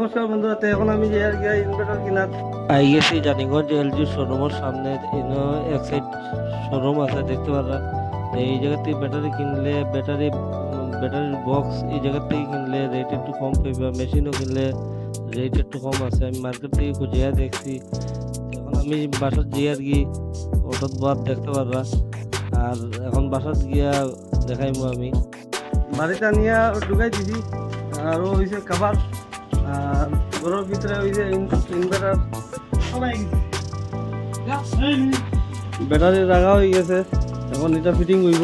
নমস্কার বন্ধুরা, তো এখন আমি যে আর কি ইনভার্টার কিনার আই গেছি জানিগঞ্জ এলজি শোরুমের সামনে। এক সাইড শোরুম আছে, দেখতে পারা। এই জায়গা থেকে ব্যাটারি কিনলে ব্যাটারির বক্স এই জায়গা থেকে কিনলে রেট একটু কম পাইবা, মেশিনও কিনলে রেট একটু কম আছে। আমি মার্কেট থেকে খুঁজিয়া দেখছি। এখন আমি বাসার যে আর কি অটোত বাদ দেখতে পারবা। আর এখন বাসাত গিয়া দেখাইমু আমি বাড়িতে নিয়ে ঢুকাই দিছি। আরও হয়েছে কাভার, আর ঘরের ভিতরে ওই যে ইনভার্টার ব্যাটারি রাখা হয়ে গেছে। এখন এটা ফিটিং হইব।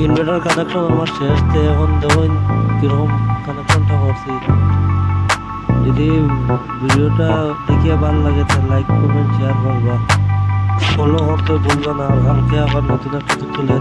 ইনভার্টার কানেকশন আমার শেষ। এখন দেখুন কিরকম কানেকশনটা করছি। যদি ভিডিওটা দেখিয়ে ভালো লাগে তাহলে লাইক কমেন্ট শেয়ার করবা, ফলো করতে ভুলবা না। আর কালকে আবার নতুন একটা তুলে